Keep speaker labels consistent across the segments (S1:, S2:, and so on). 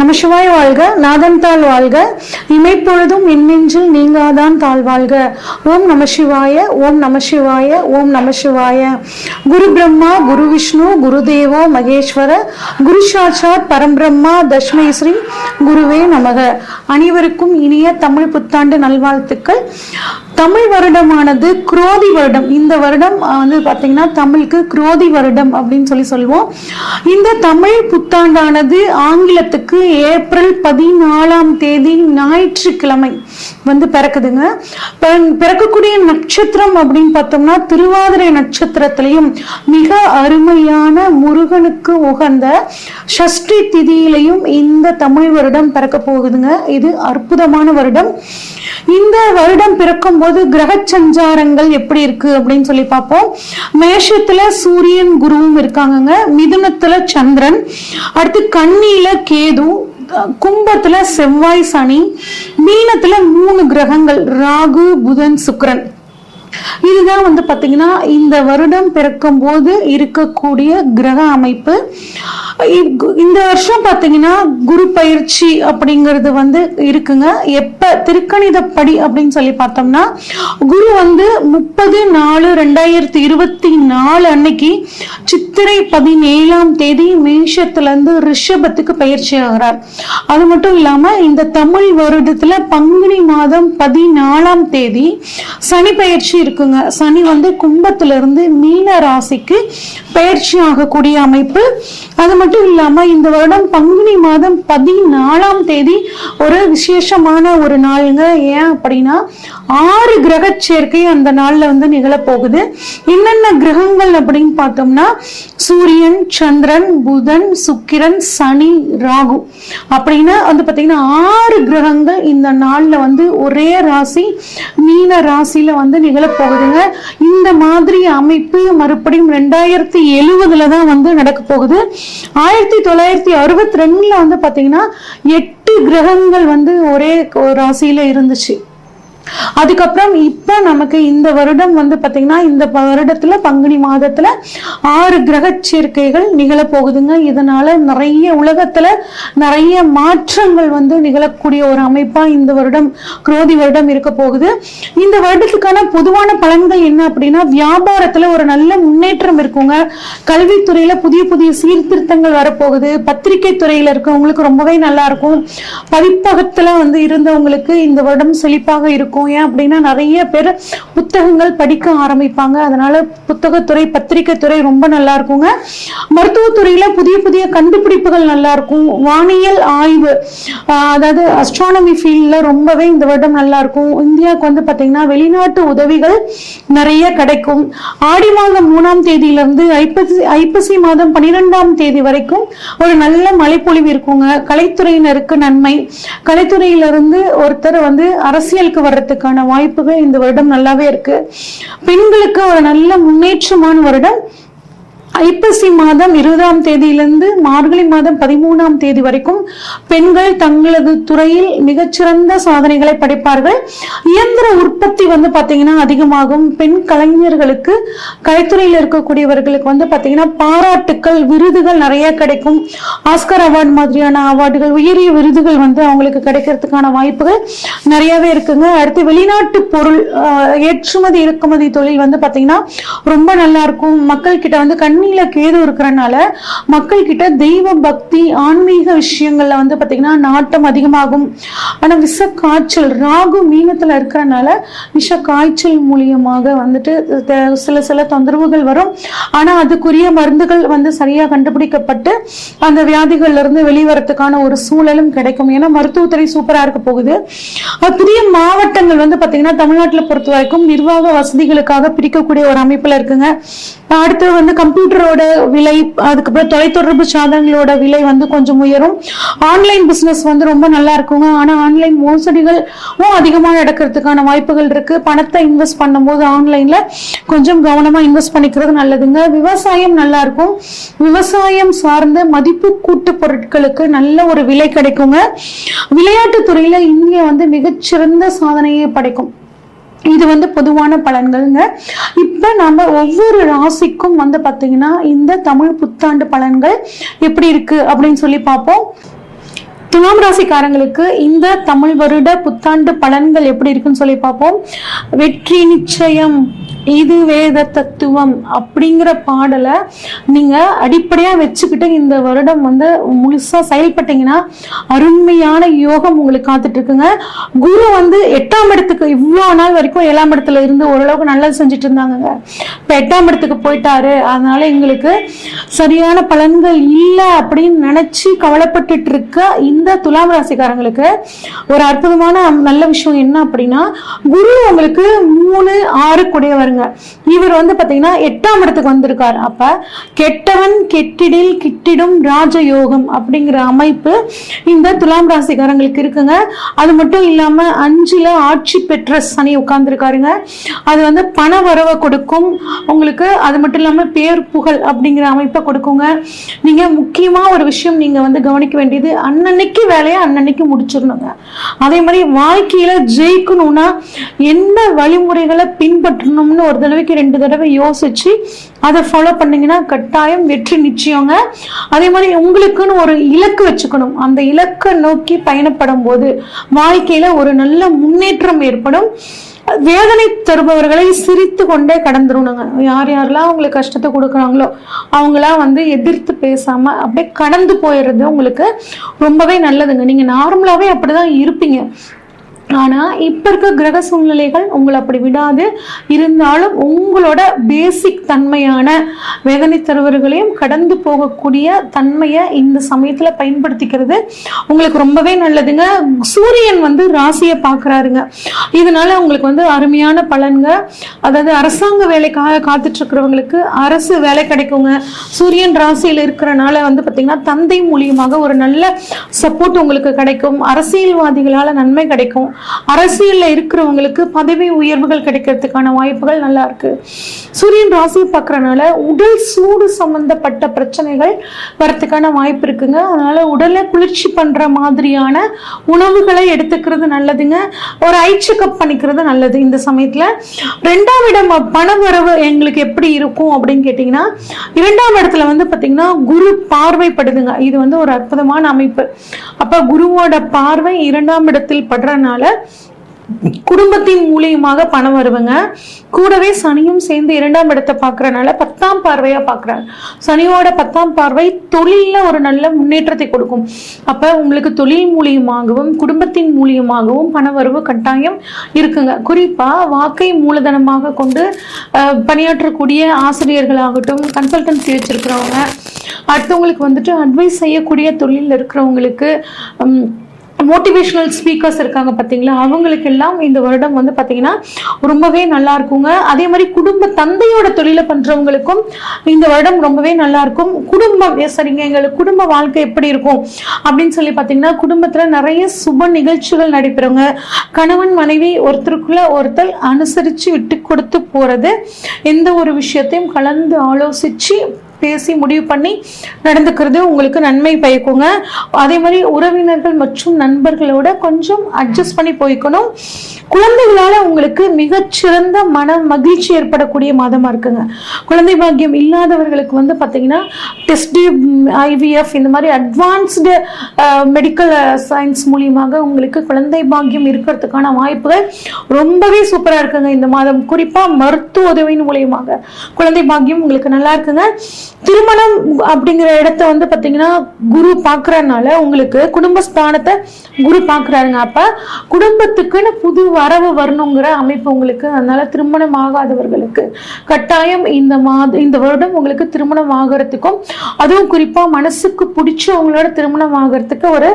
S1: நமசிவாய வாழ்க, நாதன் தாழ் வாழ்க, இமைப்பொழுதும் இன்னெஞ்சில் நீங்காதான் தாழ் வாழ்க. ஓம் நமசிவாய, ஓம் நமசிவாய, ஓம் நமசிவாய. குரு பிரம்மா, குரு விஷ்ணு, குரு தேவோ மகேஸ்வர, குரு சாட்சாத் பரம்பிரம்மா தஸ்மை ஸ்ரீ குருவே நமக. அனைவருக்கும் இனிய தமிழ் புத்தாண்டு நல்வாழ்த்துக்கள். தமிழ் வருடமானது குரோதி வருடம். இந்த வருடம் வந்து பாத்தீங்கன்னா தமிழுக்கு குரோதி வருடம் அப்படின்னு சொல்லுவோம். இந்த தமிழ் புத்தாண்டானது ஆங்கிலத்துக்கு ஏப்ரல் 14 ஞாயிற்றுக்கிழமை வந்து பிறக்குதுங்க. பிறக்கக்கூடிய நட்சத்திரம் அப்படின்னு பார்த்தோம்னா திருவாதிரை நட்சத்திரத்திலையும் மிக அருமையான முருகனுக்கு உகந்த சஷ்டி திதியிலையும் இந்த தமிழ் வருடம் பிறக்க போகுதுங்க. இது அற்புதமான வருடம். இந்த வருடம் பிறக்கும் போது கிரக சஞ்சாரங்கள் எப்படி இருக்கு அப்படின்னு சொல்லி பார்ப்போம். மேஷத்துல சூரியன் குருவும் இருக்காங்க, மிதுனத்துல சந்திரன், அடுத்து கன்னியில கேது, கும்பத்துல செவ்வாய் சனி, மீனத்துல 3 கிரகங்கள் ராகு புதன் சுக்கிரன். இதுதான் வந்து பாத்தீங்கன்னா இந்த வருடம் பிறக்கும் போது இருக்கக்கூடிய கிரக அமைப்பு. இந்த வருஷம் பாத்தீங்கன்னா குரு பயிற்சி அப்படிங்கிறது வந்து இருக்குங்க. எப்ப திருக்கணிதப்படி அப்படின்னு சொல்லி பார்த்தோம்னா குரு வந்து 30/4/2024 அன்னைக்கு சித்திரை 17 மேஷத்துல இருந்து ரிஷபத்துக்கு பயிற்சி ஆகிறார். அது மட்டும் இல்லாம இந்த தமிழ் வருடத்துல பங்குனி மாதம் 14 சனி பயிற்சி இருக்குங்க. சனி வந்து கும்பத்துல இருந்து மீன ராசிக்கு பயிற்சி ஆகக்கூடிய அமைப்பு. அது மட்டும் இல்லாம இந்த வருடம் பங்குனி மாதம் 14 ஒரு விசேஷமான ஒரு நாளுங்க. ஏன் அப்படின்னா 6 கிரக சேர்க்கை அந்த நாள்ல வந்து நிகழப்போகுது. என்னென்ன கிரகங்கள் அப்படின்னு பார்த்தோம்னா சூரியன், சந்திரன், புதன், சுக்கிரன், சனி, ராகு அப்படின்னு வந்து பாத்தீங்கன்னா 6 கிரகங்கள் இந்த நாள்ல வந்து ஒரே ராசி மீன ராசியில வந்து நிகழப்போகுதுங்க. இந்த மாதிரி அமைப்பு மறுபடியும் 2070 தான் வந்து நடக்க போகுது. 1962 வந்து பாத்தீங்கன்னா 8 கிரகங்கள் வந்து ஒரே ராசியில இருந்துச்சு. அதுக்கப்புறம் இப்ப நமக்கு இந்த வருடம் வந்து பாத்தீங்கன்னா இந்த வருடத்துல பங்குனி மாதத்துல 6 கிரக சேர்க்கைகள் நிகழப்போகுதுங்க. இதனால நிறைய உலகத்துல நிறைய மாற்றங்கள் வந்து நிகழக்கூடிய ஒரு அமைப்பா இந்த வருடம் குரோதி வருடம் இருக்க போகுது. இந்த வருடத்துக்கான பொதுவான பலன்கள் என்ன அப்படின்னா வியாபாரத்துல ஒரு நல்ல முன்னேற்றம் இருக்குங்க. கல்வித்துறையில புதிய புதிய சீர்திருத்தங்கள் வரப்போகுது. பத்திரிகை துறையில இருக்கவங்களுக்கு ரொம்பவே நல்லா இருக்கும். பதிப்பகத்துல வந்து இருந்தவங்களுக்கு இந்த வருடம் செழிப்பாக இருக்கும். ஏன் அப்படின்னா நிறைய பேர் புத்தகங்கள் படிக்க ஆரம்பிப்பாங்க. அதனால புத்தகத்துறை பத்திரிகை துறை ரொம்ப நல்லா இருக்குங்க. மருத்துவத்துறையில புதிய புதிய கண்டுபிடிப்புகள் நல்லா இருக்கும். வானியல் ஆய்வு அதாவது அஸ்ட்ரானமி ஃபீல்ட்ல ரொம்பவே இந்த வருடம் நல்லா இருக்கும். இந்தியாவுக்கு வந்து பாத்தீங்கன்னா வெளிநாட்டு உதவிகள் நிறைய கிடைக்கும். ஆடி மாதம் 3ஆம் தேதியிலிருந்து ஐப்பசி மாதம் 12ஆம் தேதி வரைக்கும் ஒரு நல்ல மழைப்பொழிவு இருக்குங்க. கலைத்துறையினருக்கு நன்மை. கலைத்துறையிலிருந்து ஒருத்தர் வந்து அரசியலுக்கு வர்றதுக்கான வாய்ப்புகள் இந்த வருடம் நல்லாவே இருக்கு. பெண்களுக்கு ஒரு நல்ல முன்னேற்றமான வருடம். ஐப்பசி மாதம் 20ஆம் தேதியிலிருந்து மார்கழி மாதம் 13ஆம் தேதி வரைக்கும் பெண்கள் தங்களது துறையில் மிகச்சிறந்த சாதனைகளை படைப்பார்கள். இயந்திர உற்பத்தி வந்து பாத்தீங்கன்னா அதிகமாகும். பெண் கலைஞர்களுக்கு கலைத்துறையில் இருக்கக்கூடியவர்களுக்கு வந்து பாத்தீங்கன்னா பாராட்டுக்கள் விருதுகள் நிறைய கிடைக்கும். ஆஸ்கர் அவார்டு மாதிரியான அவார்டுகள் உயரிய விருதுகள் வந்து அவங்களுக்கு கிடைக்கிறதுக்கான வாய்ப்புகள் நிறையவே இருக்குங்க. அடுத்து வெளிநாட்டு பொருள் ஏற்றுமதி இறக்குமதி தொழில் வந்து பாத்தீங்கன்னா ரொம்ப நல்லா இருக்கும். மக்கள் கிட்ட வந்து கேது இருக்கிறனால மக்கள் கிட்ட தெய்வ பக்தி ஆன்மீக விஷயங்கள்ல வந்து பாத்தீங்கன்னா நாட்டம் அதிகமாகும். ஆனா விஷ காய்ச்சல் ராகு மீனத்துல இருக்கிறனால விஷ காய்ச்சல் மூலியமாக வந்துட்டு சில தொந்தரவுகள் வரும். ஆனா அதுக்குரிய மருந்துகள் வந்து சரியா கண்டுபிடிக்கப்பட்டு அந்த வியாதிகள்ல இருந்து வெளிவரத்துக்கான ஒரு சூழலும் கிடைக்கும். ஏன்னா மருத்துவத்துறை சூப்பரா இருக்க போகுது. புதிய மாவட்டங்கள் வந்து பாத்தீங்கன்னா தமிழ்நாட்டுல பொறுத்த வரைக்கும் நிர்வாக வசதிகளுக்காக பிரிக்கக்கூடிய ஒரு அமைப்புல இருக்குங்க. அடுத்து வந்து கம்ப்யூட்டரோட விலை, அதுக்கப்புறம் தொலைத்தொடர்பு சாதனங்களோட விலை வந்து கொஞ்சம் உயரும். ஆன்லைன் பிசினஸ் வந்து ரொம்ப நல்லா இருக்குங்க. ஆனா ஆன்லைன் மோசடிகளும் அதிகமா நடக்கிறதுக்கான வாய்ப்புகள் இருக்கு. பணத்தை இன்வெஸ்ட் பண்ணும்போது ஆன்லைன்ல கொஞ்சம் கவனமா இன்வெஸ்ட் பண்ணிக்கிறது நல்லதுங்க. விவசாயம் நல்லா இருக்கும். விவசாயம் சார்ந்த மதிப்பு கூட்டு பொருட்களுக்கு நல்ல ஒரு விலை கிடைக்குங்க. விளையாட்டு துறையில இந்தியா வந்து மிகச்சிறந்த சாதனையை படைக்கும். இது வந்து பொதுவான பலன்கள்ங்க. இப்ப நம்ம ஒவ்வொரு ராசிக்கும் வந்து பாத்தீங்கன்னா இந்த தமிழ் புத்தாண்டு பலன்கள் எப்படி இருக்கு அப்படின்னு சொல்லி பார்ப்போம். துலாம் ராசிக்காரங்களுக்கு இந்த தமிழ் வருட புத்தாண்டு பலன்கள் எப்படி இருக்குன்னு சொல்லி பார்ப்போம். வெற்றி நிச்சயம், இது வேத தத்துவம் அப்படிங்கிற பாடலை நீங்க அடிப்படையா வச்சுக்கிட்டு இந்த வருடம் வந்து முழுசா செயல்பட்டீங்கன்னா அருமையான யோகம் உங்களுக்கு காத்துட்டு இருக்குங்க. குரு வந்து 8ஆம் இடத்துக்கு இவ்வளவு நாள் வரைக்கும் 7ஆம் இடத்துல இருந்து ஓரளவுக்கு நல்லது செஞ்சுட்டு இருந்தாங்க. இப்ப 8ஆம் இடத்துக்கு போயிட்டாரு, அதனால எங்களுக்கு சரியான பலன்கள் இல்லை அப்படின்னு நினைச்சு கவலைப்பட்டுட்டு இருக்க இந்த துலாம் ராசிக்காரங்களுக்கு ஒரு அற்புதமான நல்ல விஷயம் என்ன அப்படின்னா, குரு உங்களுக்கு 3, 6 கூடியவர். இவர் வந்து பாத்தீங்கன்னா 8ஆம் இடத்துக்கு வந்திருக்காரு. அப்ப கெட்டவன் கெட்டிடில் கிட்டிடும் ராஜயோகம் அப்படிங்கிற அமைப்பு இந்த துலாம் ராசிக்காரங்களுக்கு இருக்குங்க. அது மட்டும் இல்லாம 5ல ஆட்சி பெற்ற சனி உட்கார்ந்துருக்காருங்க. அது வந்து பண வரவை கொடுக்கும் உங்களுக்கு. அது மட்டும் இல்லாம பேர் புகழ் அப்படிங்கிற அமைப்பை கொடுக்குங்க. நீங்க முக்கியமா ஒரு விஷயம் நீங்க வந்து கவனிக்க வேண்டியது, அன்னன்னைக்கு வேலையை அன்னன்னைக்கு முடிச்சிடணுங்க. அதே மாதிரி வாழ்க்கையில ஜெயிக்கணும்னா என்ன வழிமுறைகளை பின்பற்றணும்னு ஒரு தடவைக்கு 2 தடவை யோசிச்சு அதை ஃபாலோ பண்ணீங்கன்னா கட்டாயம் வெற்றி நிச்சயங்க. அதே மாதிரி உங்களுக்குன்னு ஒரு இலக்கு வச்சுக்கணும். அந்த இலக்கை நோக்கி பயணப்படும் போது வாழ்க்கையில ஒரு நல்ல முன்னேற்றம் ஏற்படும். வேதனை தருபவர்களை சிரித்து கொண்டே கடந்துருணுங்க. யார் யாரெல்லாம் உங்களுக்கு கஷ்டத்தை கொடுக்குறாங்களோ அவங்களாம் வந்து எதிர்த்து பேசாம அப்படியே கடந்து போயிடுறது உங்களுக்கு ரொம்பவே நல்லதுங்க. நீங்க நார்மலாவே அப்படிதான் இருப்பீங்க. ஆனா இப்ப இருக்க கிரக சூழ்நிலைகள் உங்களை அப்படி விடாது. இருந்தாலும் உங்களோட பேசிக் தன்மையான வேதனை தருவர்களையும் கடந்து போகக்கூடிய தன்மையை இந்த சமயத்துல பயன்படுத்திக்கிறது உங்களுக்கு ரொம்பவே நல்லதுங்க. சூரியன் வந்து ராசியை பாக்குறாருங்க. இதனால உங்களுக்கு வந்து அருமையான பலன்க. அதாவது அரசாங்க வேலைக்காக காத்துட்டு இருக்கிறவங்களுக்கு அரசு வேலை கிடைக்குங்க. சூரியன் ராசியில இருக்கிறனால வந்து பாத்தீங்கன்னா தந்தை மூலியமாக ஒரு நல்ல சப்போர்ட் உங்களுக்கு கிடைக்கும். அரசியல்வாதிகளால நன்மை கிடைக்கும். அரசியல்ல இருக்கிறவங்களுக்கு பதவி உயர்வுகள் கிடைக்கிறதுக்கான வாய்ப்புகள் நல்லா இருக்கு. சூரியன் ராசியை பார்க்கறனால உடல் சூடு சம்பந்தப்பட்ட பிரச்சனைகள் வரத்துக்கான வாய்ப்பு இருக்குங்க. அதனால உடலை குளிர்ச்சி பண்ற மாதிரியான உணவுகளை எடுத்துக்கிறது நல்லதுங்க. ஒரு ஐ செக்அப் பண்ணிக்கிறது நல்லது இந்த சமயத்துல. 2ஆம் இடம் பண வரவு எங்களுக்கு எப்படி இருக்கும் அப்படின்னு கேட்டீங்கன்னா, 2ஆம் இடத்துல வந்து பாத்தீங்கன்னா குரு பார்வைப்படுதுங்க. இது வந்து ஒரு அற்புதமான அமைப்பு. அப்ப குருவோட பார்வை 2ஆம் இடத்தில் படுறதுனால குடும்பத்தின் மூலியமாக பணம் வருவங்க. கூடவே சனியும் சேர்ந்து 2ஆம் இடத்தை பார்க்கறனால 10ஆம் பார்வையா பார்க்கிறார். சனியோட 10ஆம் பார்வை தொழில ஒரு நல்ல முன்னேற்றத்தை கொடுக்கும். அப்ப உங்களுக்கு தொழில் மூலியமாகவும் குடும்பத்தின் மூலியமாகவும் பண வரவு கட்டாயம் இருக்குங்க. குறிப்பா வாக்கை மூலதனமாக கொண்டு பணியாற்றக்கூடிய ஆசிரியர்களாகட்டும், கன்சல்டன்சி வச்சிருக்கிறவங்க, அடுத்தவங்களுக்கு வந்துட்டு அட்வைஸ் செய்யக்கூடிய தொழில் இருக்கிறவங்களுக்கு, மோட்டிவேஷனல் ஸ்பீக்கர்ஸ் இருக்காங்க பார்த்தீங்களா, அவங்களுக்கு எல்லாம் இந்த வருடம் வந்து பார்த்தீங்கன்னா ரொம்பவே நல்லா இருக்குங்க. அதே மாதிரி குடும்ப தந்தையோட தொழிலை பண்றவங்களுக்கும் இந்த வருடம் ரொம்பவே நல்லா இருக்கும். குடும்பம் சரிங்க, எங்களுக்கு குடும்ப வாழ்க்கை எப்படி இருக்கும் அப்படின்னு சொல்லி பார்த்தீங்கன்னா, குடும்பத்துல நிறைய சுப நிகழ்ச்சிகள் நடைபெறுங்க. கணவன் மனைவி ஒருத்தருக்குள்ள ஒருத்தர் அனுசரிச்சு விட்டு கொடுத்து போறது, எந்த ஒரு விஷயத்தையும் கலந்து ஆலோசிச்சு பேசி முடிவு பண்ணி நடந்துக்கிறது உங்களுக்கு நன்மை பயக்குங்க. அதே மாதிரி உறவினர்கள் மற்றும் நண்பர்களோட கொஞ்சம் அட்ஜஸ்ட் பண்ணி போய்க்கணும். குழந்தைகளால உங்களுக்கு மிகச்சிறந்த மன மகிழ்ச்சி ஏற்படக்கூடிய மாதமா இருக்குங்க. குழந்தை பாக்கியம் இல்லாதவர்களுக்கு வந்து பாத்தீங்கன்னா டெஸ்ட் IVF இந்த மாதிரி அட்வான்ஸ்டு மெடிக்கல் சயின்ஸ் மூலியமாக உங்களுக்கு குழந்தை பாக்கியம் இருக்கிறதுக்கான வாய்ப்புகள் ரொம்பவே சூப்பரா இருக்குங்க இந்த மாதம். குறிப்பா மருத்துவ உதவியின் மூலியமாக குழந்தை பாக்கியம் உங்களுக்கு நல்லா இருக்குங்க. திருமணம் அப்படிங்கிற இடத்த வந்து பாத்தீங்கன்னா குரு பாக்குறதுனால உங்களுக்கு குடும்பஸ்தானத்தை குரு பாக்குறாருங்க. அப்ப குடும்பத்துக்குன்னு புது வரவு வரணுங்கிற அமைப்பு உங்களுக்கு. அதனால திருமணம் ஆகாதவர்களுக்கு கட்டாயம் இந்த வருடம் உங்களுக்கு திருமணம் ஆகிறதுக்கும், அதுவும் குறிப்பா மனசுக்கு பிடிச்சவங்களோட திருமணம் ஆகிறதுக்கு ஒரு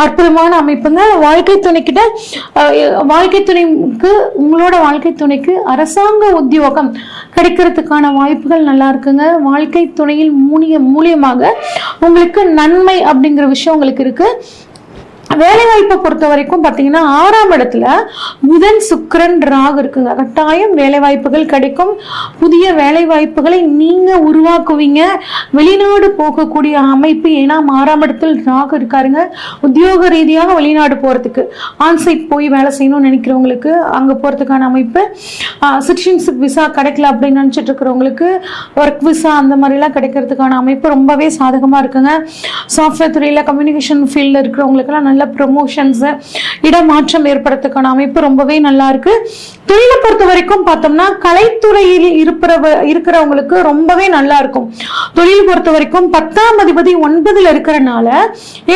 S1: அற்புதமான அமைப்புங்க. வாழ்க்கை துணைக்கு உங்களோட வாழ்க்கை துணைக்கு அரசாங்க உத்தியோகம் கிடைக்கிறதுக்கான வாய்ப்புகள் நல்லா இருக்குங்க. வாழ்க்கை துணையில் மூலியமாக உங்களுக்கு நன்மை அப்படிங்கிற விஷயம் உங்களுக்கு இருக்கு. வேலை வாய்ப்பை பொறுத்த வரைக்கும் பாத்தீங்கன்னா 6ஆம் இடத்துல புதன் சுக்கிரன் ராகு இருக்குங்க. கட்டாயம் வேலை வாய்ப்புகள் கிடைக்கும். புதிய வேலை வாய்ப்புகளை நீங்க உருவாக்குவீங்க. வெளிநாடு போகக்கூடிய அமைப்பு, ஏன்னா 6ஆம் இடத்தில் ராகு இருக்காருங்க. உத்தியோக ரீதியாக வெளிநாடு போறதுக்கு, ஆன்சைட் போய் வேலை செய்யணும்னு நினைக்கிறவங்களுக்கு அங்க போறதுக்கான அமைப்பு, சிட்டிசன்ஷிப் விசா கிடைக்கல அப்படின்னு நினைச்சிட்டு இருக்கிறவங்களுக்கு ஒர்க் விசா அந்த மாதிரி எல்லாம் கிடைக்கிறதுக்கான அமைப்பு ரொம்பவே சாதகமா இருக்குங்க. சாஃப்ட்வேர் துறையில் கம்யூனிகேஷன் ஃபீல்டில் இருக்கிறவங்களுக்கெல்லாம் நல்ல ப்ரொமோஷன்ஸு, இடமாற்றம் ஏற்படுறதுக்கான அமைப்பு ரொம்பவே நல்லா இருக்கு. தொழிலை பொறுத்த வரைக்கும் பார்த்தோம்னா கலைத்துறையில் இருக்கிறவங்களுக்கு ரொம்பவே நல்லா இருக்கும். தொழில் பொறுத்த வரைக்கும் 10ஆம் அதிபதி 9ல் இருக்கிறனால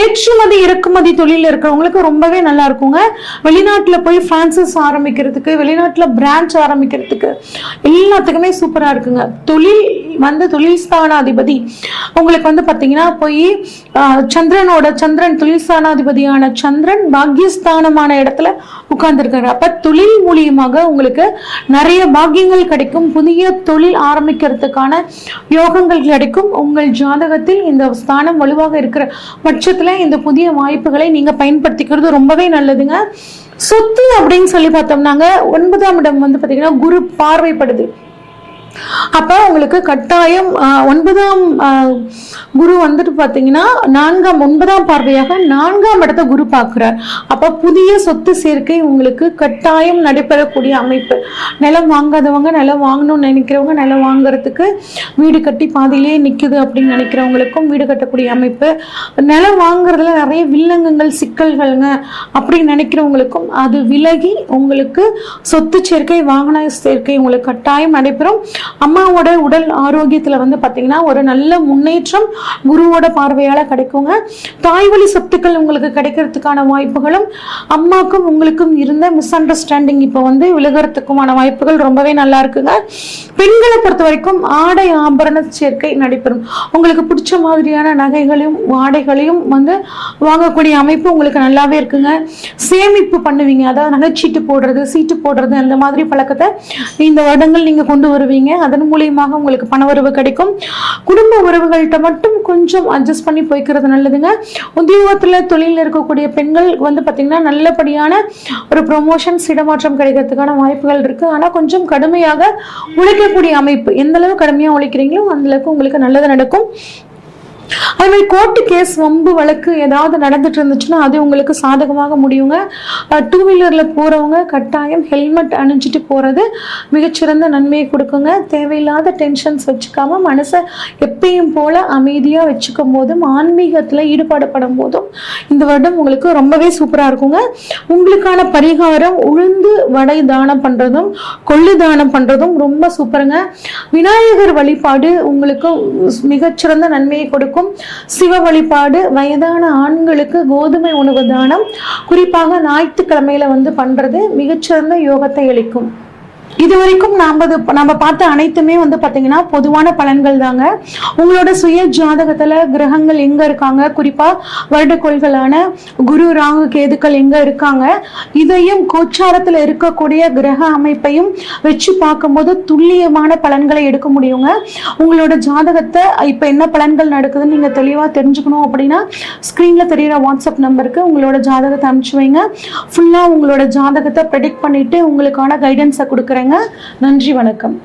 S1: ஏற்றுமதி இறக்குமதி தொழில் இருக்கிறவங்களுக்கு ரொம்பவே நல்லா இருக்குங்க. வெளிநாட்டுல போய் பிரான்சைஸ் ஆரம்பிக்கிறதுக்கு, வெளிநாட்டுல பிரான்ச் ஆரம்பிக்கிறதுக்கு எல்லாத்துக்குமே சூப்பரா இருக்குங்க. தொழில் ஸ்தானாதிபதி உங்களுக்கு வந்து பாத்தீங்கன்னா போய் சந்திரன் தொழில் ஸ்தானாதிபதியான சந்திரன் பாக்கியஸ்தானமான இடத்துல உட்கார்ந்துருக்காரு. அப்ப தொழில் மூலியமாக உங்களுக்கு நிறைய பாக்கியங்கள் கிடைக்கும். புதிய தொழில் ஆரம்பிக்கிறதுக்கான யோகங்கள் கிடைக்கும். உங்கள் ஜாதகத்தில் இந்த ஸ்தானம் வலுவாக இருக்கிற பட்சத்துல இந்த புதிய வாய்ப்புகளை நீங்க பயன்படுத்திக்கிறது ரொம்பவே நல்லதுங்க. சொத்து அப்படின்னு சொல்லி பார்த்தோம்னாங்க 9ஆம் இடம் வந்து பாத்தீங்கன்னா குரு பார்வைப்படுது. அப்ப உங்களுக்கு கட்டாயம் 9ஆம் குரு வந்துட்டு பாத்தீங்கன்னா 9ஆம் பார்வையாக 4ஆம் இடத்தை குரு பார்க்கிறார். அப்ப புதிய சொத்து சேர்க்கை உங்களுக்கு கட்டாயம் நடைபெறக்கூடிய அமைப்பு. நிலம் வாங்காதவங்க, நிலம் வாங்கணும்னு நினைக்கிறவங்க, நிலம் வாங்குறதுக்கு, வீடு கட்டி பாதியிலேயே நிக்குது அப்படின்னு நினைக்கிறவங்களுக்கும் வீடு கட்டக்கூடிய அமைப்பு, நிலம் வாங்குறதுல நிறைய வில்லங்கங்கள் சிக்கல்கள்ங்க அப்படின்னு நினைக்கிறவங்களுக்கும் அது விலகி உங்களுக்கு சொத்து சேர்க்கை, வாகன சேர்க்கை உங்களுக்கு கட்டாயம் நடைபெறும். அம்மாவோட உடல் ஆரோக்கியத்துல வந்து பாத்தீங்கன்னா ஒரு நல்ல முன்னேற்றம் குருவோட பார்வையால கிடைக்குங்க. தாய் வழி சொத்துக்கள் உங்களுக்கு கிடைக்கிறதுக்கான வாய்ப்புகளும், அம்மாக்கும் உங்களுக்கும் இருந்த மிஸ் அண்டர்ஸ்டாண்டிங் இப்ப வந்து விலகிறதுக்குமான வாய்ப்புகள் ரொம்பவே நல்லா இருக்குங்க. பெண்களை பொறுத்த வரைக்கும் ஆடை ஆபரண சேர்க்கை நடைபெறும். உங்களுக்கு பிடிச்ச மாதிரியான நகைகளையும் ஆடைகளையும் வந்து வாங்கக்கூடிய அமைப்பு உங்களுக்கு நல்லாவே இருக்குங்க. சேமிப்பு பண்ணுவீங்க, அதாவது நகைச்சீட்டு போடுறது, சீட்டு போடுறது, அந்த மாதிரி பழக்கத்தை இந்த வருடங்கள் நீங்க கொண்டு வருவீங்க. அதன் மூலியமாக உங்களுக்கு பணவரவு கிடைக்கும். குடும்ப உறவுகள்கிட்ட மட்டும் கொஞ்சம் அட்ஜஸ்ட் பண்ணி போய்க்கிறது நல்லதுங்க. உத்தியோகத்துல தொழில் இருக்கக்கூடிய பெண்கள் வந்து பாத்தீங்கன்னா நல்லபடியான ஒரு ப்ரொமோஷன்ஸ், இடமாற்றம் கிடைக்கிறதுக்கான வாய்ப்புகள் இருக்கு. ஆனா கொஞ்சம் கடுமையாக உழைக்கக்கூடிய அமைப்பு. எந்த அளவு கடுமையா உழைக்கிறீங்களோ அந்த அளவுக்கு உங்களுக்கு நல்லது நடக்கும். அதே மாதிரி கோர்ட்டு கேஸ், வம்பு வழக்கு ஏதாவது நடந்துட்டு இருந்துச்சுன்னா அது உங்களுக்கு சாதகமாக முடியுங்க. 2 வீலர்ல போறவங்க கட்டாயம் ஹெல்மெட் அணிஞ்சிட்டு போறது மிகச்சிறந்த நன்மையை கொடுக்குங்க. தேவையில்லாத டென்ஷன்ஸ் வச்சுக்காம மனசை எப்பயும் போல அமைதியா வச்சுக்கும் போதும், ஆன்மீகத்துல ஈடுபாடுபடும் போதும் இந்த வருடம் உங்களுக்கு ரொம்பவே சூப்பரா இருக்குங்க. உங்களுக்கான பரிகாரம் உளுந்து வடை தானம் பண்றதும், கொள்ளு தானம் பண்றதும் ரொம்ப சூப்பருங்க. விநாயகர் வழிபாடு உங்களுக்கு மிகச்சிறந்த நன்மையை கொடுக்கும். சிவ வழிபாடு, வயதான ஆண்களுக்கு கோதுமை உணவு தானம், குறிப்பாக ஞாயிற்றுக்கிழமையில வந்து பண்றது மிகச்சிறந்த யோகத்தை அளிக்கும். இதுவரைக்கும் நாம பார்த்த அனைத்துமே வந்து பாத்தீங்கன்னா பொதுவான பலன்கள் தாங்க. உங்களோட சுய ஜாதகத்துல கிரகங்கள் எங்க இருக்காங்க, குறிப்பா வருடக்கோள்களான குரு, ராகு, கேதுக்கள் எங்க இருக்காங்க, இதையும் கோச்சாரத்துல இருக்கக்கூடிய கிரக அமைப்பையும் வச்சு பார்க்கும்போது துல்லியமான பலன்களை எடுக்க முடியுங்க. உங்களோட ஜாதகத்தை இப்ப என்ன பலன்கள் நடக்குதுன்னு நீங்க தெளிவா தெரிஞ்சுக்கணும் அப்படின்னா ஸ்கிரீன்ல தெரியுற வாட்ஸ்அப் நம்பருக்கு உங்களோட ஜாதகத்தை அனுப்பிச்சு வைங்க. ஃபுல்லா உங்களோட ஜாதகத்தை ப்ரெடிக்ட் பண்ணிட்டு உங்களுக்கான கைடன்ஸை கொடுக்குறேன். நன்றி, வணக்கம்.